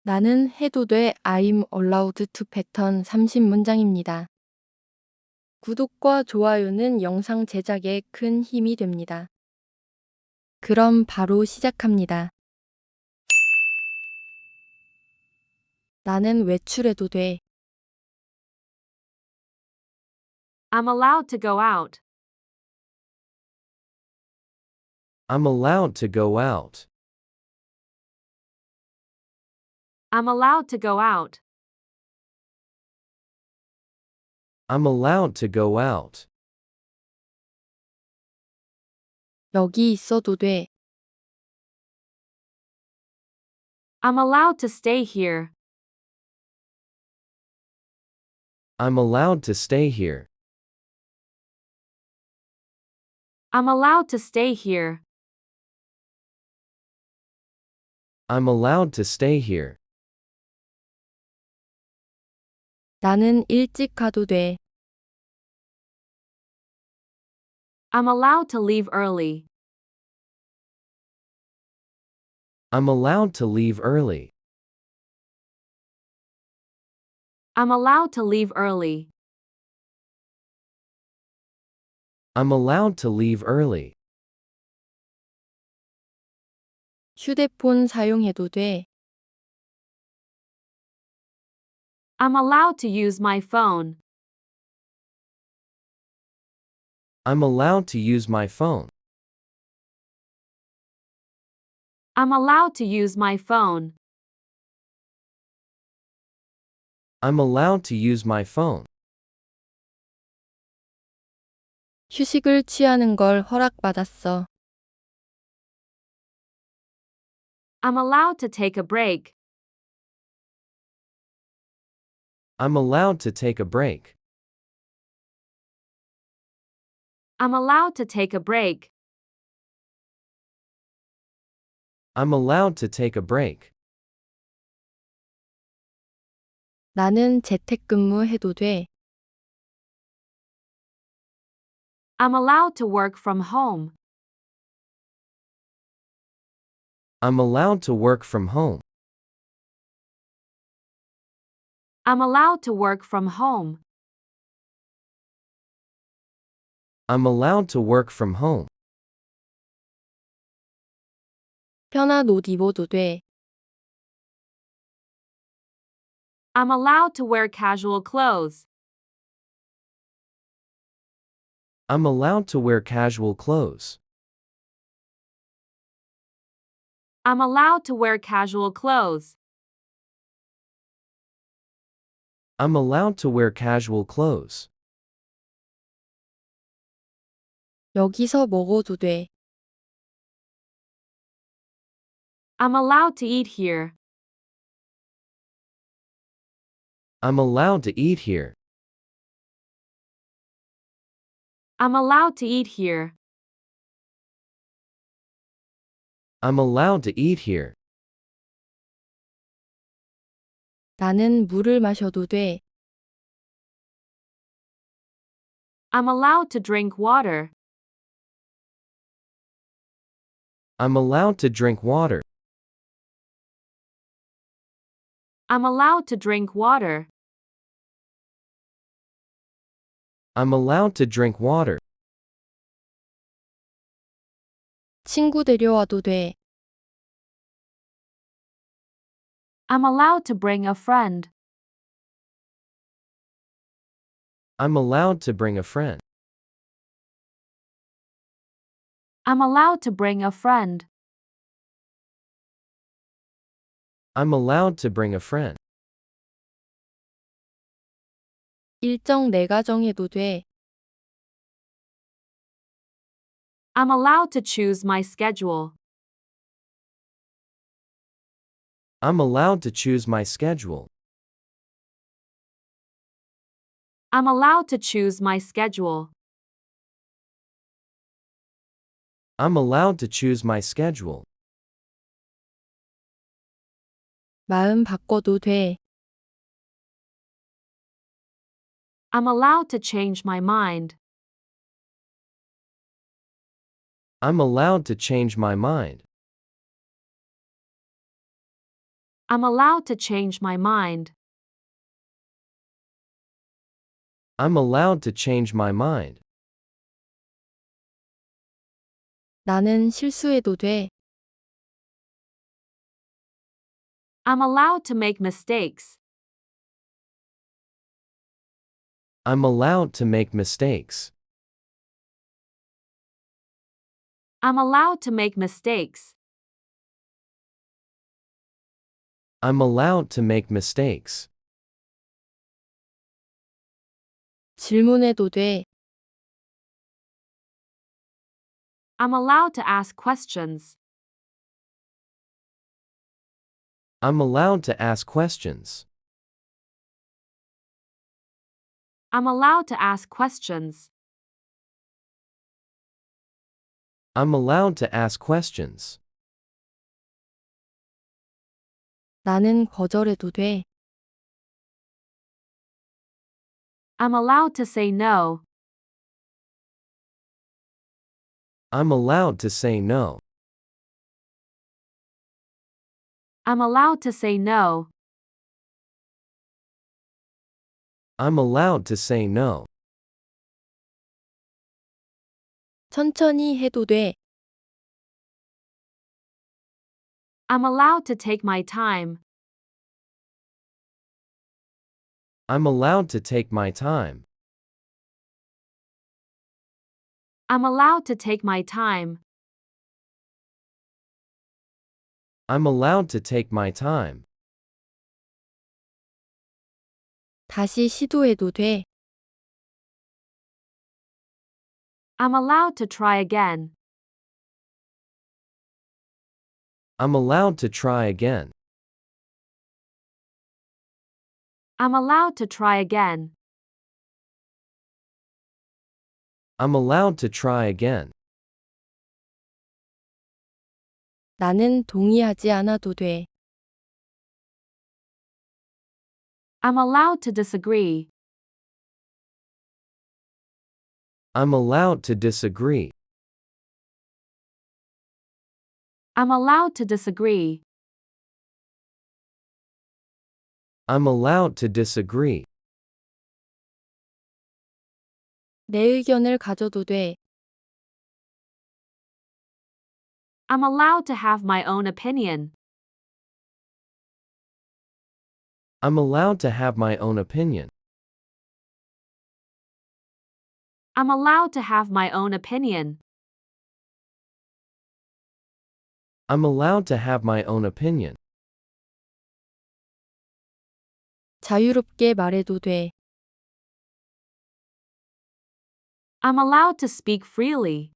나는 해도 돼 I'm allowed to 패턴 30문장입니다. 구독과 좋아요는 영상 제작에 큰 힘이 됩니다. 그럼 바로 시작합니다. 나는 외출해도 돼. I'm allowed to go out. I'm allowed to go out. I'm allowed to go out. I'm allowed to go out. 여기 있어도 돼. I'm allowed to stay here. I'm allowed to stay here. I'm allowed to stay here. I'm allowed to stay here. 나는 일찍 가도 돼. I'm allowed to leave early. I'm allowed to leave early. I'm allowed to leave early. I'm allowed to leave early. 휴대폰 사용해도 돼. I'm allowed to use my phone. I'm allowed to use my phone. I'm allowed to use my phone. I'm allowed to use my phone. 휴식을 취하는 걸 허락받았어. I'm allowed to take a break. I'm allowed to take a break. I'm allowed to take a break. I'm allowed to take a break. 나는 재택근무해도 돼. I'm allowed to work from home. I'm allowed to work from home. I'm allowed to work from home. I'm allowed to work from home. 편한 옷 입어도 돼. I'm allowed to wear casual clothes. I'm allowed to wear casual clothes. I'm allowed to wear casual clothes. I'm allowed to wear casual clothes. 여기서 먹어도 돼. I'm allowed to eat here. I'm allowed to eat here. I'm allowed to eat here. I'm allowed to eat here. 나는 물을 마셔도 돼. I'm allowed to drink water. I'm allowed to drink water. I'm allowed to drink water. I'm allowed to drink water. 친구 데려와도 돼. I'm allowed to bring a friend. I'm allowed to bring a friend. I'm allowed to bring a friend. I'm allowed to bring a friend. 일정 내가 정해도 돼. I'm allowed to choose my schedule. I'm allowed to choose my schedule. I'm allowed to choose my schedule. I'm allowed to choose my schedule. 마음 바꿔도 돼. I'm allowed to change my mind. I'm allowed to change my mind. I'm allowed to change my mind. I'm allowed to change my mind. 나는 실수해도 돼. I'm allowed to make mistakes. I'm allowed to make mistakes. I'm allowed to make mistakes. I'm allowed to make mistakes. 질문해도 돼. I'm allowed to ask questions. I'm allowed to ask questions. I'm allowed to ask questions. I'm allowed to ask questions. 나는 거절해도 돼. I'm allowed to say no. I'm allowed to say no. I'm allowed to say no. I'm allowed to say no. 천천히 해도 돼. I'm allowed to take my time. I'm allowed to take my time. I'm allowed to take my time. I'm allowed to take my time. 다시 시도해도 돼. I'm allowed to try again. I'm allowed to try again. I'm allowed to try again. I'm allowed to try again. 나는 동의하지 않아도 돼. I'm allowed to disagree. I'm allowed to disagree. I'm allowed to disagree. I'm allowed to disagree. 내 의견을 가져도 돼. I'm allowed to have my own opinion. I'm allowed to have my own opinion. I'm allowed to have my own opinion. I'm allowed to have my own opinion. 자유롭게 말해도 돼. I'm allowed to speak freely.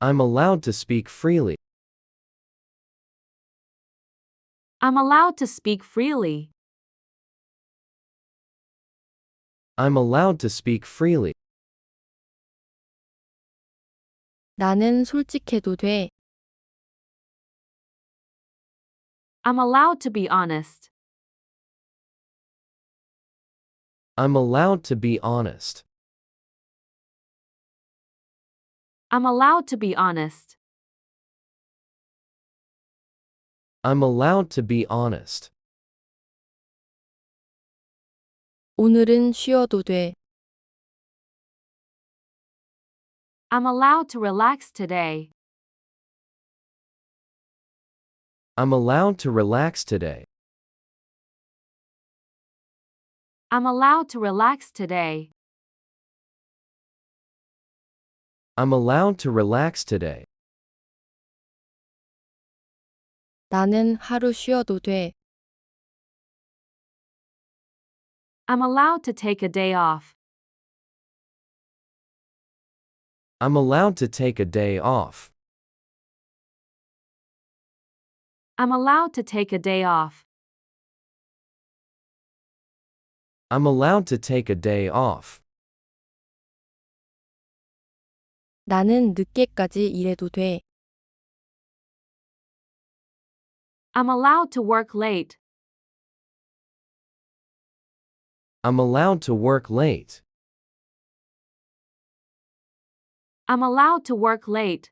I'm allowed to speak freely. I'm allowed to speak freely. I'm allowed to speak freely. 나는 솔직해도 돼. I'm allowed to be honest. I'm allowed to be honest. I'm allowed to be honest. I'm allowed to be honest. 오늘은 쉬어도 돼. I'm allowed to relax today. I'm allowed to relax today. I'm allowed to relax today. I'm allowed to relax today. 나는 하루 쉬어도 돼. I'm allowed to take a day off. I'm allowed to take a day off. I'm allowed to take a day off. I'm allowed to take a day off. 나는 늦게까지 일해도 돼. I'm allowed to work late. I'm allowed to work late. I'm allowed to work late.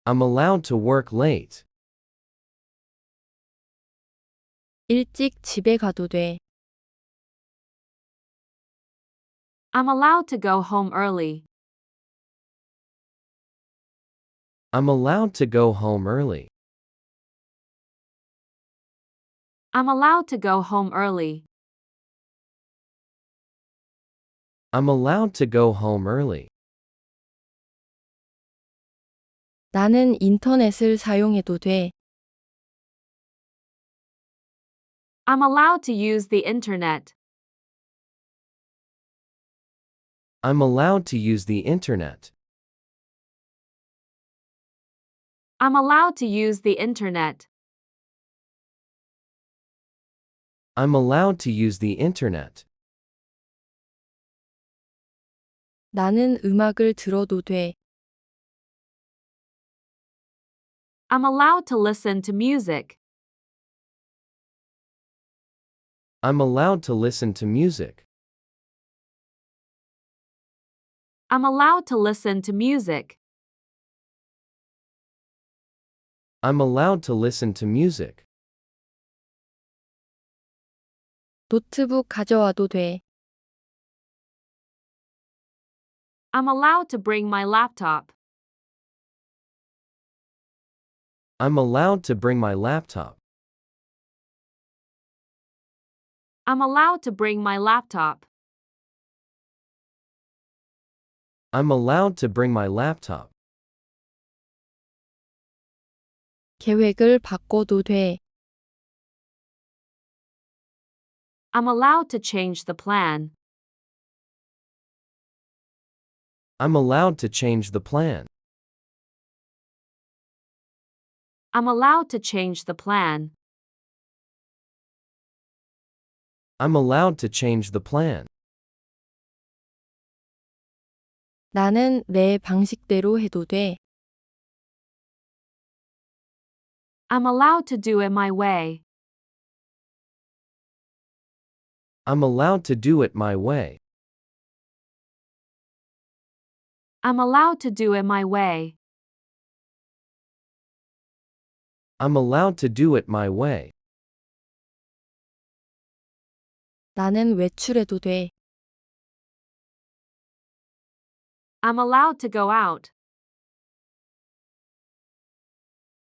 I'm allowed to work late. 일찍 집에 가도 돼. I'm allowed to go home early. I'm allowed to go home early. I'm allowed to go home early. I'm allowed to go home early. 나는 인터넷을 사용해도 돼. I'm allowed to use the internet. I'm allowed to use the internet. I'm allowed to use the internet. I'm allowed to use the internet. 나는 음악을 들어도 돼. I'm allowed to listen to music. I'm allowed to listen to music. I'm allowed to listen to music. I'm allowed to listen to music. 노트북 가져와도 돼. I'm allowed to bring my laptop. I'm allowed to bring my laptop. I'm allowed to bring my laptop. I'm allowed to bring my laptop. 계획을 바꿔도 돼. I'm allowed to change the plan. I'm allowed to change the plan. I'm allowed to change the plan. I'm allowed to change the plan. 나는 내 방식대로 해도 돼. I'm allowed to do it my way. I'm allowed to do it my way. I'm allowed to do it my way. I'm allowed to do it my way. 나는 외출해도 돼. I'm allowed to go out.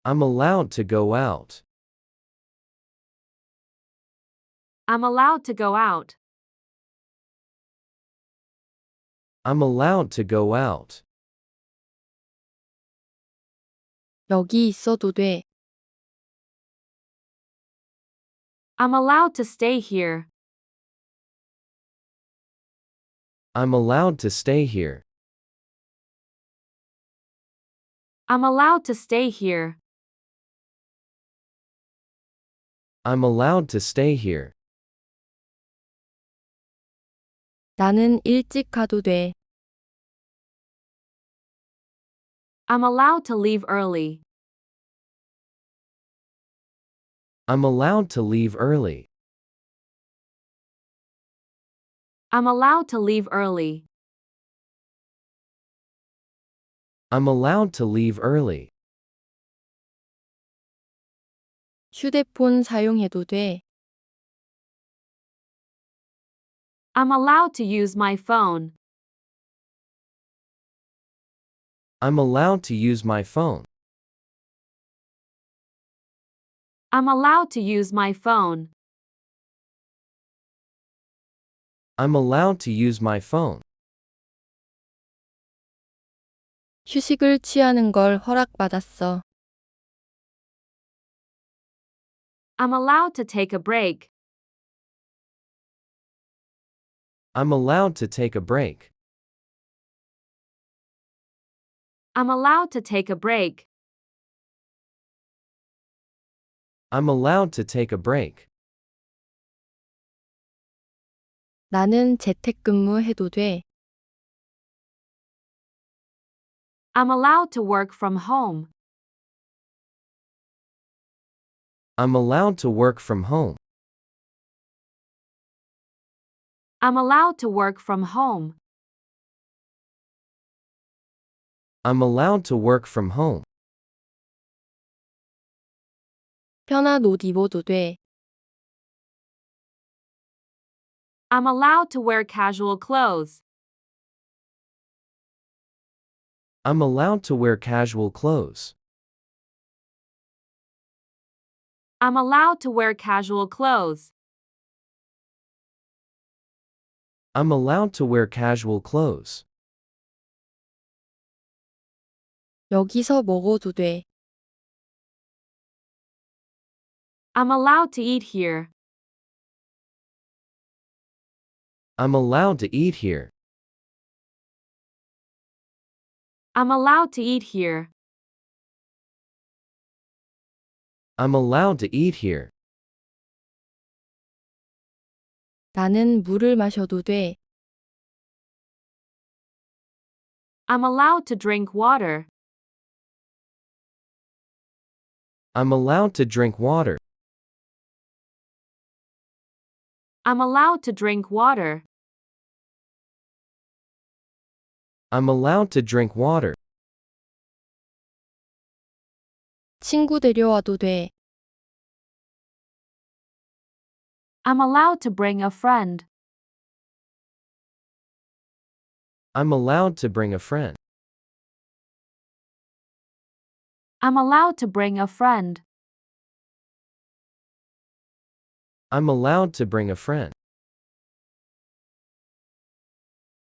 I'm allowed to go out. I'm allowed to go out. I'm allowed to go out. 여기 있어도 돼. I'm allowed to stay here. I'm allowed to stay here. I'm allowed to stay here. I'm allowed to stay here. 나는 일찍 가도 돼. I'm allowed to leave early. I'm allowed to leave early. I'm allowed to leave early. I'm allowed to leave early. 휴대폰 사용해도 돼. I'm allowed to use my phone. I'm allowed to use my phone. I'm allowed to use my phone. I'm allowed to use my phone. 휴식을 취하는 걸 허락받았어. I'm allowed to take a break. I'm allowed to take a break. I'm allowed to take a break. I'm allowed to take a break. 나는 재택근무해도 돼. I'm allowed to work from home. I'm allowed to work from home. I'm allowed to work from home. I'm allowed to work from home. 편한 옷 입어도 돼. I'm allowed to wear casual clothes. I'm allowed to wear casual clothes. I'm allowed to wear casual clothes. I'm allowed to wear casual clothes. 여기서 먹어도 돼. I'm allowed to eat here. I'm allowed to eat here. I'm allowed to eat here. I'm allowed to eat here. 나는 물을 마셔도 돼. I'm allowed to drink water. I'm allowed to drink water. I'm allowed to drink water. I'm allowed to drink water. 친구 데려와도 돼. I'm allowed to bring a friend. I'm allowed to bring a friend. I'm allowed to bring a friend. I'm allowed to bring a friend.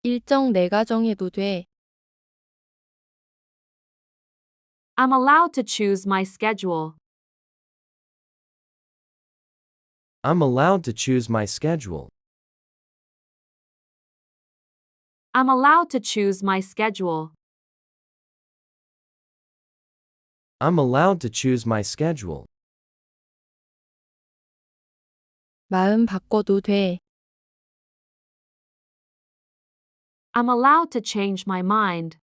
일정 내가 정해도 돼. I'm allowed to choose my schedule. I'm allowed to choose my schedule. I'm allowed to choose my schedule. I'm allowed to choose my schedule. 마음 바꿔도 돼. I'm allowed to change my mind.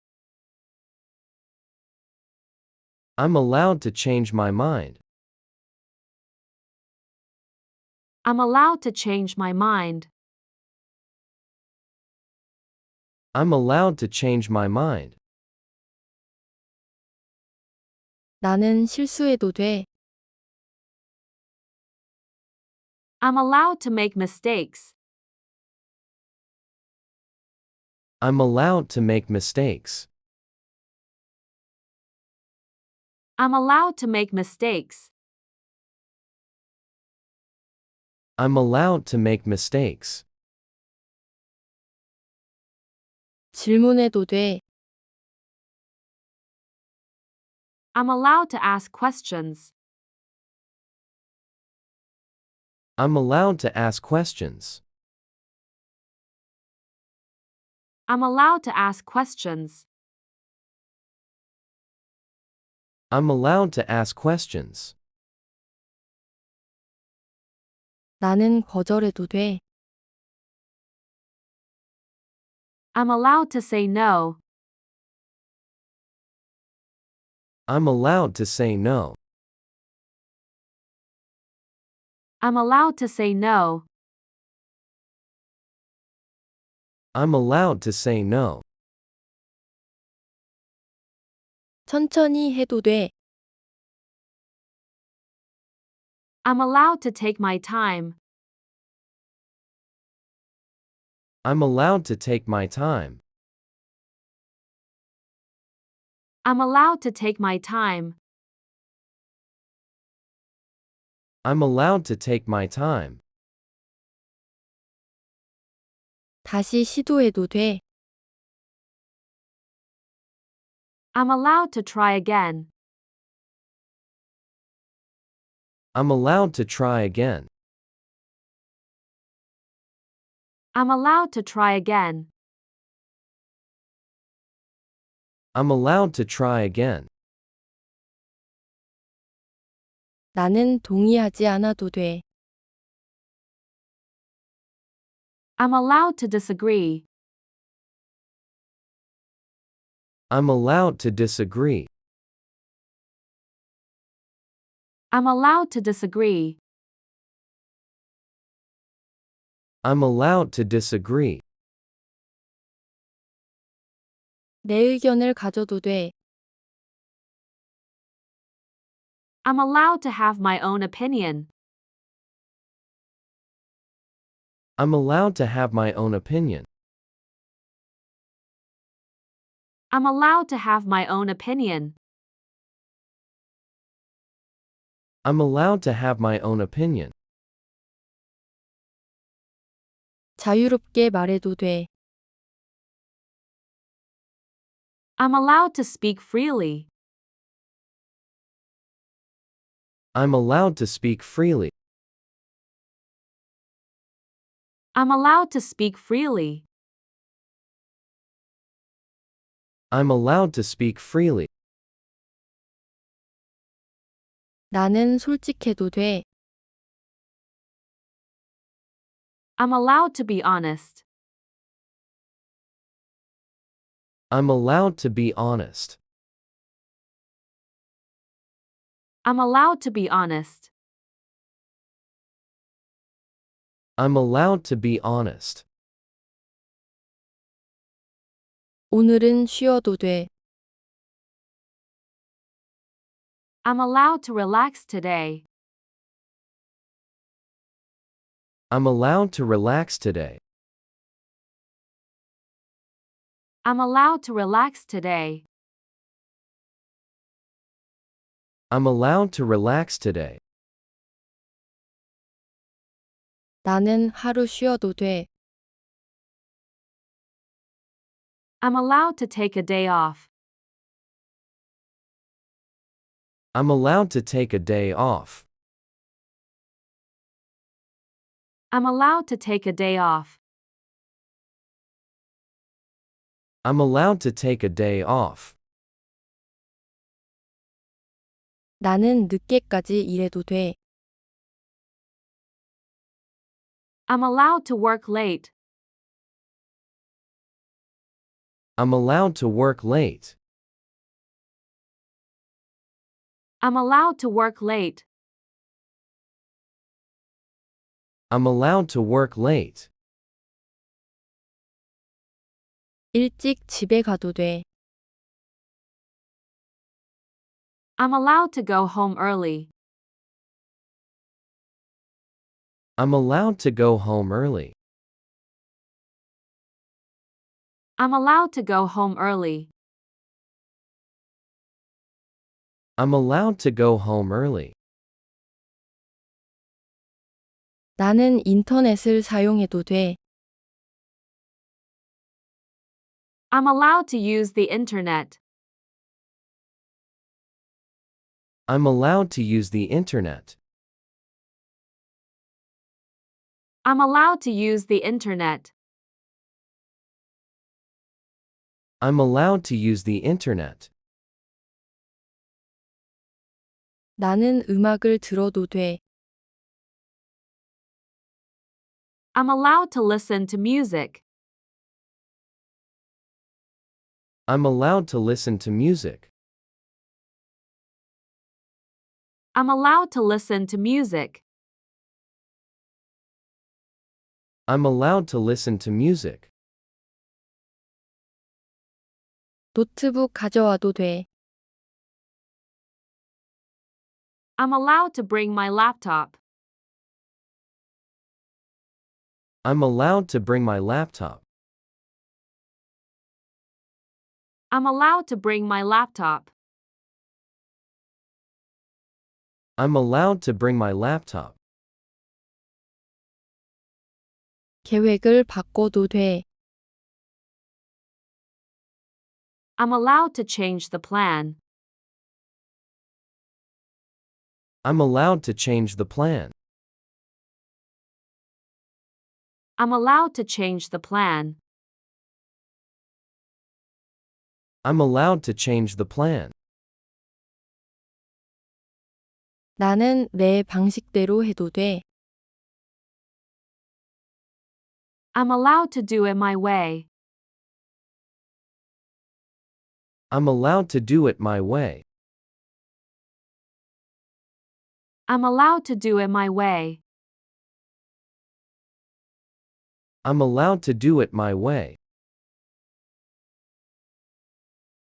I'm allowed to change my mind. I'm allowed to change my mind. I'm allowed to change my mind. 나는 실수해도 돼. I'm allowed to make mistakes. I'm allowed to make mistakes. I'm allowed to make mistakes. I'm allowed to make mistakes. 질문해도 돼. I'm allowed to ask questions. I'm allowed to ask questions. I'm allowed to ask questions. I'm allowed to ask questions. 나는 거절해도 돼. I'm allowed to say no. I'm allowed to say no. I'm allowed to say no. I'm allowed to say no. 천천히 해도 돼. I'm allowed to take my time. I'm allowed to take my time. I'm allowed to take my time. I'm allowed to take my time. 다시 시도해도 돼. I'm allowed to try again. I'm allowed to try again. I'm allowed to try again. I'm allowed to try again. 나는 동의하지 않아도 돼. I'm allowed to disagree. I'm allowed to disagree. I'm allowed to disagree. I'm allowed to disagree. 내 의견을 가져도 돼. I'm allowed to have my own opinion. I'm allowed to have my own opinion. I'm allowed to have my own opinion. I'm allowed to have my own opinion. 자유롭게 말해도 돼. I'm allowed to speak freely. I'm allowed to speak freely. I'm allowed to speak freely. I'm allowed to speak freely. 나는 솔직해도 돼. I'm allowed to be honest. I'm allowed to be honest. I'm allowed to be honest. I'm allowed to be honest. 오늘은 쉬어도 돼. I'm allowed to relax today. I'm allowed to relax today. I'm allowed to relax today. I'm allowed to relax today. 나는 하루 쉬어도 돼. I'm allowed to take a day off. I'm allowed to take a day off. I'm allowed to take a day off. I'm allowed to take a day off. 나는 늦게까지 일해도 돼. I'm allowed to work late. I'm allowed to work late. I'm allowed to work late. I'm allowed to work late. 일찍 집에 가도 돼. I'm allowed to go home early. I'm allowed to go home early. I'm allowed to go home early. I'm allowed to go home early. 나는 인터넷을 사용해도 돼. I'm allowed to use the internet. I'm allowed to use the internet. I'm allowed to use the internet. I'm allowed to use the internet. 나는 음악을 들어도 돼. I'm allowed to listen to music. I'm allowed to listen to music. I'm allowed to listen to music. I'm allowed to listen to music. 노트북 가져와도 돼. I'm allowed to bring my laptop. I'm allowed to bring my laptop. I'm allowed to bring my laptop. I'm allowed to bring my laptop. 계획을 바꿔도 돼. I'm allowed to change the plan. I'm allowed to change the plan. I'm allowed to change the plan. I'm allowed to change the plan. 나는 내 방식대로 해도 돼. I'm allowed to do it my way. I'm allowed to do it my way. I'm allowed to do it my way. I'm allowed to do it my way.